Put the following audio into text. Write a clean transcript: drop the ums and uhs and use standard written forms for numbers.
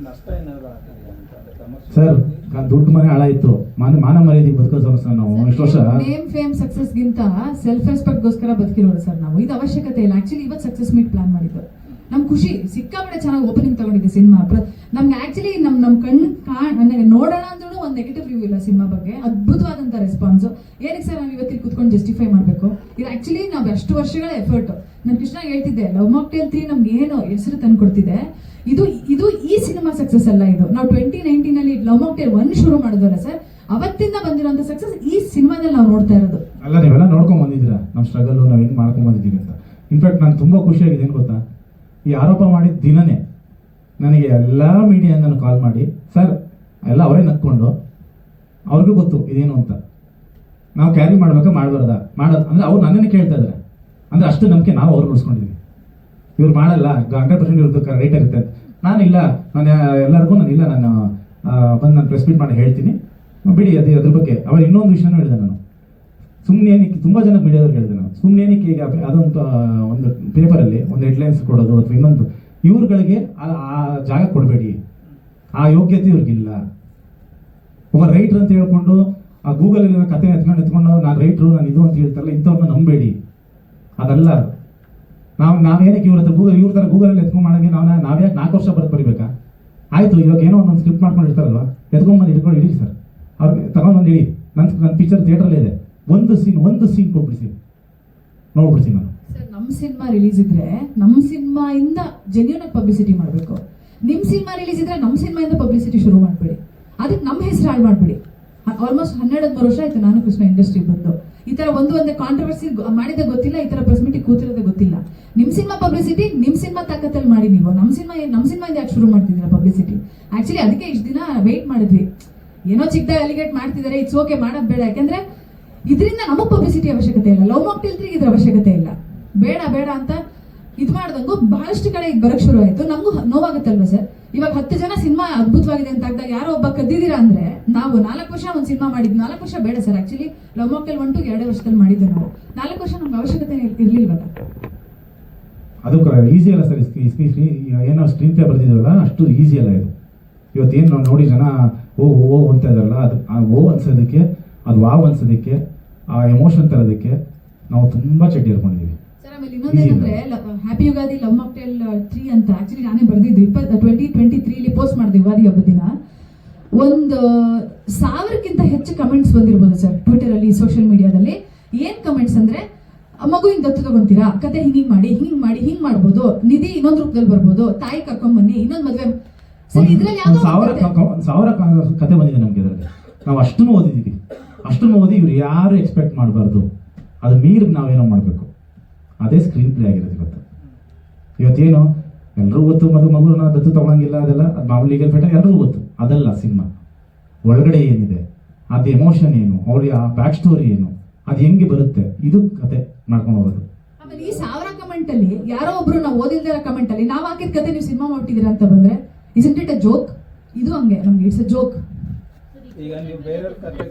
ನಷ್ಟ ಏನಾದ್ರು ಆಗ್ತಿದೆಯಾ ಅಂತ ಅಂದ್ರೆ ಸಮಸ್ಯೆ? ಸರ್, ದುಡ್ಡು ಮನೆ ಹಾಳಾಯ್ತು, ಮಾನ ಮರ್ಯಾದೆಗೆ ಬದುಕೋ ಸರ್ ನಾವು ಇಷ್ಟು ವರ್ಷ. ನೇಮ್ ಫೇಮ್ ಸಕ್ಸಸ್ ಗಿಂತ ಸೆಲ್ಫ್ ರೆಸ್ಪೆಕ್ಟ್ ಗೋಸ್ಕರ ಬದುಕಿರೋರು ಸರ್ ನಾವು. ಇದು ಅವಶ್ಯಕತೆ ಇಲ್ಲ. ಆಕ್ಚುಲಿ ಇವತ್ತು ಸಕ್ಸಸ್ ಮೀಟ್ ಪ್ಲಾನ್ ಮಾಡಿದ್ದು ನಮ್ ಖುಷಿ. ಸಿಕ್ಕಾಪಟ್ಟೆ ಚೆನ್ನಾಗಿ ಓಪನಿಂಗ್ ತಗೊಂಡಿದೆ ಸಿನಿಮಾ. ನಮ್ಗೆ ಆಕ್ಚುಲಿ ನಮ್ ಕಣ್ಣು ನೋಡೋಣ ಅಂದ್ರೂ ಒಂದು ನೆಗೆಟಿವ್ ರಿವ್ಯೂ ಇಲ್ಲ ಸಿನಿಮಾ ಬಗ್ಗೆ. ಅದ್ಭುತವಾದಂತ ರೆಸ್ಪಾನ್ಸ್. ಏನಕ್ಕೆ ಸರ್ ನಾವು ಇವತ್ತಿಗೆ ಕುತ್ಕೊಂಡು ಜಸ್ಟಿಫೈ ಮಾಡಬೇಕು? ಇದು ಆಕ್ಚುಲಿ ನಾವು ಎಷ್ಟು ವರ್ಷಗಳ ಎಫರ್ಟ್. ನಾನು ಕೃಷ್ಣ ಹೇಳ್ತಿದ್ದೆ, ಲವ್ ಮಾಕ್ಟೇಲ್ 3 ನಮ್ಗೆ ಏನು ಹೆಸರು ತಂದು ಕೊಡ್ತಿದೆ. ಇದು ಈ ಸಿನಿಮಾ ಸಕ್ಸಸ್ ಅಲ್ಲ. ಇದು ನಾವು 2019 ಅಲ್ಲಿ ಲವ್ ಮಾಕ್ಟೇಲ್ 1 ಶುರು ಮಾಡಿದ್ವಲ್ಲ ಸರ್, ಅವತ್ತಿಂದ ಬಂದಿರುವಂತ ಸಕ್ಸಸ್ ಈ ಸಿನಿಮಾದಲ್ಲಿ ನಾವು ನೋಡ್ತಾ ಇರೋದು. ಅಲ್ಲ, ನೀವೆಲ್ಲ ನೋಡ್ಕೊಂಡ್ ಬಂದಿದ್ದೀರಾ ನಮ್ಮ ಸ್ಟ್ರಗಲ್, ನಾವ್ ಹೆಂಗ್ ಮಾಡ್ಕೊಂಡ್ ಬಂದಿದ್ದೀವಿ ಅಂತ. ಇನ್ಫ್ಯಾಕ್ಟ್ ನಾನು ತುಂಬಾ ಖುಷಿಯಾಗಿದೆ. ಏನು ಗೊತ್ತಾ, ಈ ಆರೋಪ ಮಾಡಿದ ದಿನನೇ ನನಗೆ ಎಲ್ಲ ಮೀಡಿಯಾದಿಂದ ಕಾಲ್ ಮಾಡಿ, ಸರ್ ಎಲ್ಲ ಅವರೇ ನಕ್ಕೊಂಡು ಅವ್ರಿಗೂ ಗೊತ್ತು ಇದೇನು ಅಂತ, ನಾವು ಕ್ಯಾರಿ ಮಾಡ್ಬೇಕಾ ಮಾಡಬಾರ್ದ ಮಾಡೋದು ಅಂದ್ರೆ ಅವ್ರು ನನ್ನನ್ನೇ ಕೇಳ್ತಾ ಇದ್ದಾರೆ. ಅಂದ್ರೆ ಅಷ್ಟು ನಂಬಿಕೆ ನಾವು ಅವ್ರು ಉಳಿಸ್ಕೊಂಡಿದ್ವಿ. ಇವ್ರು ಮಾಡಲ್ಲ, 100% ಇವ್ರದ್ದು ರೈಟ್ ಇರುತ್ತೆ. ನಾನಿಲ್ಲ, ನಾನು ಎಲ್ಲರಿಗೂ ನಾನಿಲ್ಲ, ನಾನು ಬಂದು ನಾನು ಪ್ರೆಸ್ ಮೀಟ್ ಮಾಡಿ ಹೇಳ್ತೀನಿ ಬಿಡಿ ಅದ್ರ ಬಗ್ಗೆ. ಅವ್ರು ಇನ್ನೊಂದು ವಿಷಯನೂ ಹೇಳಿದೆ ನಾನು, ಸುಮ್ಮನೆ ಏನಕ್ಕೆ ತುಂಬ ಜನಕ್ಕೆ ಮೀಡಿಯಾದವ್ರು ಹೇಳಿದೆ ನಾನು, ಸುಮ್ಮನೆ ಏನಕ್ಕೆ ಈಗ ಅದೊಂದು ಒಂದು ಪೇಪರಲ್ಲಿ ಒಂದು ಹೆಡ್ಲೈನ್ಸ್ ಕೊಡೋದು ಅಥವಾ ಇನ್ನೊಂದು, ಇವ್ರುಗಳಿಗೆ ಆ ಜಾಗ ಕೊಡಬೇಡಿ, ಆ ಯೋಗ್ಯತೆ ಇವ್ರಿಗಿಲ್ಲ. ಒಬ್ಬ ರೈಟ್ರ್ ಅಂತ ಹೇಳ್ಕೊಂಡು ಆ ಗೂಗಲಲ್ಲಿ ಕತೆ ಎತ್ಕೊಂಡು ನಾನು ರೈಟ್ರು, ನಾನು ಇದು ಅಂತ ಹೇಳ್ತಾರಲ್ಲ, ಇಂಥವ್ರನ್ನ ನಂಬೇಡಿ. ಅದಲ್ಲ, ನಾವೇನಕ್ಕೆ ಇವ್ರ ಹತ್ರ ಇವ್ರ ಥರ ಗೂಗಲಲ್ಲಿ ಎತ್ಕೊಂಡು ಮಾಡೋಕ್ಕೆ ನಾವ್ಯಾಕೆ 4 ವರ್ಷ ಬರೀಬೇಕಾ? ಆಯಿತು, ಇವಾಗ ಏನೋ ಒಂದೊಂದು ಸ್ಕ್ರಿಪ್ಟ್ ಮಾಡ್ಕೊಂಡಿರ್ತಾರಲ್ವ, ಎತ್ಕೊಂಡ್ಬಂದು ಇಟ್ಕೊಂಡು ಇಡಿ ಸರ್, ಅವ್ರಿಗೆ ತಗೊಂಡ್ಬಂದು ಇಡಿ. ನನ್ನ ಪಿಕ್ಚರ್ ಥಿಯೇಟ್ರಲ್ಲೇ ಇದೆ, ಒಂದು ಸೀನ್ ಕೊಟ್ಬಿಡ್ಸಿ, ನೋಡ್ಬಿಡ್ತೀನಿ ನಾನು. ಸರ್, ನಮ್ಮ ಸಿನಿಮಾ ರಿಲೀಸ್ ಇದ್ರೆ ನಮ್ಮ ಸಿನಿಮಾ ಇಂದ ಜೆನ್ಯೂನ್ ಪಬ್ಲಿಸಿಟಿ ಮಾಡಬೇಕು. ನಿಮ್ಮ ಸಿನಿಮಾ ರಿಲೀಸ್ ಇದ್ರೆ ನಮ್ಮ ಸಿನಿಮಾ ಇಂದ ಪಬ್ಲಿಸಿಟಿ ಶುರು ಮಾಡಬೇಡಿ. ಅದಕ್ಕೆ ನಮ್ಮ ಹೆಸರು ಹಾಳು ಮಾಡಬೇಡಿ. ಆಲ್ಮೋಸ್ಟ್ 12 ವರ್ಷ ಆಯ್ತು ನಾನು ಕೃಷ್ಣ ಇಂಡಸ್ಟ್ರಿ ಬಂದು. ಈ ತರ ಒಂದೇ ಕಾಂಟ್ರವರ್ಸಿ ಮಾಡಿದ ಗೊತ್ತಿಲ್ಲ, ಈ ತರ ಪ್ರೆಸ್ ಮೀಟಿಗೆ ಕೂತಿರೋದೇ ಗೊತ್ತಿಲ್ಲ. ನಿಮ್ಮ ಸಿನಿಮಾ ಪಬ್ಲಿಸಿಟಿ ನಿಮ್ಮ ಸಿನಿಮಾ ತಾಕತ್ತಲ್ಲಿ ಮಾಡಿ ನೀವು. ನಮ್ಮ ಸಿನಿಮಾ ಇಂದ ಯಾಕೆ ಶುರು ಮಾಡ್ತಿದ್ದೀರಾ ಪಬ್ಲಿಸಿಟಿ? ಆಕ್ಚುಲಿ ಅದಕ್ಕೆ ಇಷ್ಟು ದಿನ ವೇಟ್ ಮಾಡಿದ್ವಿ. ಏನೋ ಚಿಕ್ಕದಾಗಿ ಅಲಿಗೇಟ್ ಮಾಡ್ತಿದ್ದಾರೆ, ಇಟ್ಸ್ ಓಕೆ, ಮಾಡೋದು ಬೇಡ. ಯಾಕಂದ್ರೆ ಇದರಿಂದ ನಮಗೆ ಪಬ್ಲಿಸಿಟಿ ಅವಶ್ಯಕತೆ ಇಲ್ಲ. ಲವ್ ಮಾಕ್ಟೇಲ್ 3 ಇದ್ರ ಅವಶ್ಯಕತೆ ಇಲ್ಲ. ಬೇಡ ಅಂತ ಇದು ಮಾಡ್ದಂಗು ಬಹಳಷ್ಟು ಕಡೆ ಇದು ಬರಕ್ ಶುರು ಆಯ್ತು. ನಮಗೂ ನೋವಾಗುತ್ತಲ್ವ ಸರ್? ಇವಾಗ 10 ಜನ ಸಿನಿಮಾ ಅದ್ಭುತವಾಗಿದೆ ಅಂತ ಆಗ್ದಾಗ ಯಾರೋ ಒಬ್ಬ ಕದ್ದಿದ್ದೀರಾ ಅಂದ್ರೆ, ನಾವು 4 ವರ್ಷ ಒಂದು ಸಿನಿಮಾ ಮಾಡಿದ್ವಿ. 4 ವರ್ಷ ಬೇಡ ಸರ್. ಆಕ್ಚುಲಿ ಲವ್ ಮಾಕ್ಟೇಲ್ 1 2 ವರ್ಷದಲ್ಲಿ ಮಾಡಿದ್ದು ನಾವು. 4 ವರ್ಷ ನಮ್ಗೆ ಅವಶ್ಯಕತೆ ಇರ್ಲಿಲ್ವಲ್ಲ. ಅದಕ್ಕೆ ಈಸಿ ಅಲ್ಲ ಸರ್. ಏನೋ ಸ್ಕ್ರೀನ್ ಪ್ಲೇ ಬರ್ದಿದ್ವಲ್ಲ, ಅಷ್ಟು ಈಸಿ ಅಲ್ಲ ಇದು. ಇವತ್ತೇನು ನಾವು ನೋಡಿ ಜನ ಓ ಅಂತ ಇದಾರಲ್ಲ, ಅದು ಆ ಓ ಅನ್ಸೋದಕ್ಕೆ, ಅದು ವಾವ್ ಅನ್ಸೋದಕ್ಕೆ, ಆ ಎಮೋಷನ್ ತರೋದಕ್ಕೆ ನಾವು ತುಂಬಾ ಚಡ್ಡಿ ಇರ್ಕೊಂಡಿದ್ದೀವಿ. ಸರ್, ಆಮೇಲೆ ಇನ್ನೊಂದೇನಂದ್ರೆ, ಹ್ಯಾಪಿ ಯುಗಾದಿ ಲವ್ ಮಾಕ್ಟೇಲ್ 3 ಅಂತ ಆಕ್ಚುಲಿ ನಾನೇ ಬರ್ದಿದ್ದು 2023 ಪೋಸ್ಟ್ ಮಾಡಿದೆ ಯುಗಾದಿ ಹಬ್ಬದ ದಿನ. 1,000ಕ್ಕಿಂತ ಹೆಚ್ಚು ಕಮೆಂಟ್ಸ್ ಬಂದಿರ್ಬೋದು ಸರ್ ಟ್ವಿಟರ್ ಅಲ್ಲಿ, ಸೋಷಿಯಲ್ ಮೀಡಿಯಾದಲ್ಲಿ. ಏನ್ ಕಮೆಂಟ್ಸ್ ಅಂದ್ರೆ, ಮಗುವಿನ ದತ್ತು ತಗೊಂತೀರಾ, ಕತೆ ಹಿಂಗ್ ಮಾಡ್ಬೋದು, ನಿಧಿ ಇನ್ನೊಂದು ರೂಪದಲ್ಲಿ ಬರ್ಬೋದು, ತಾಯಿ ಕರ್ಕೊಂಡ್ಬನ್ನಿ, ಇನ್ನೊಂದು ಮದ್ವೆ. ಸರ್, ಇದ್ರಲ್ಲಿ ಯಾವ್ದೋ 1,000 ಕತೆ ಬಂದಿದೆ ನಮ್ಗೆ. ಇದರಲ್ಲಿ ನಾವು ಅಷ್ಟನ್ನು ಓದಿದ್ದೀವಿ. ಓದಿ ಇವ್ರು ಯಾರು ಎಕ್ಸ್ಪೆಕ್ಟ್ ಮಾಡಬಾರ್ದು, ಅದು ಮೀರಿ ನಾವೇನೋ ಮಾಡಬೇಕು. ಅದೇ ಸ್ಕ್ರೀನ್ ಪ್ಲೇ ಆಗಿರೋದು ಇವತ್ತೇನು ಎಲ್ರಿಗೂ ಗೊತ್ತು, ಮಗುನ ದತ್ತು ತಗೊಳಂಗಿಲ್ಲ, ಅದೆಲ್ಲ ಮಾಮೂಲಿ ಲೀಗಲ್ ಫೈಟ್ ಎಲ್ರಿಗೂ ಗೊತ್ತು. ಅದಲ್ಲ ಸಿನಿಮಾ. ಒಳಗಡೆ ಏನಿದೆ, ಅದು ಎಮೋಷನ್ ಏನು, ಅವ್ರಿಗೆ ಆ ಬ್ಯಾಕ್ ಸ್ಟೋರಿ ಏನು, ಅದು ಹೆಂಗೆ ಬರುತ್ತೆ, ಇದು ಕತೆ ಮಾಡ್ಕೊಂಡು ಹೋಗೋದು. ಆಮೇಲೆ ಈ 1000 ಕಮೆಂಟ್ ಅಲ್ಲಿ ಯಾರೋ ಒಬ್ರು ನಾವು ಓದಿಲ್ದಿರೋ ಕಮೆಂಟ್ ಅಲ್ಲಿ ನಾವು ಹಾಕಿದ ಕತೆ ನೀವು ಸಿನಿಮಾ ಮಾಡ್ತಿದ್ದೀರಾ ಅಂತ ಬಂದ್ರೆ, ಇಸ್ಂಟ್ ಇಟ್ ಅ ಜೋಕ್? ಇದು ಹಂಗೆ ನಮ್ಗೆ ಇಟ್ಸ್ ಅ ಜೋಕ್. ಈಗ ನೀವು ಬೇರೆಯವ್ರ ಕತೆ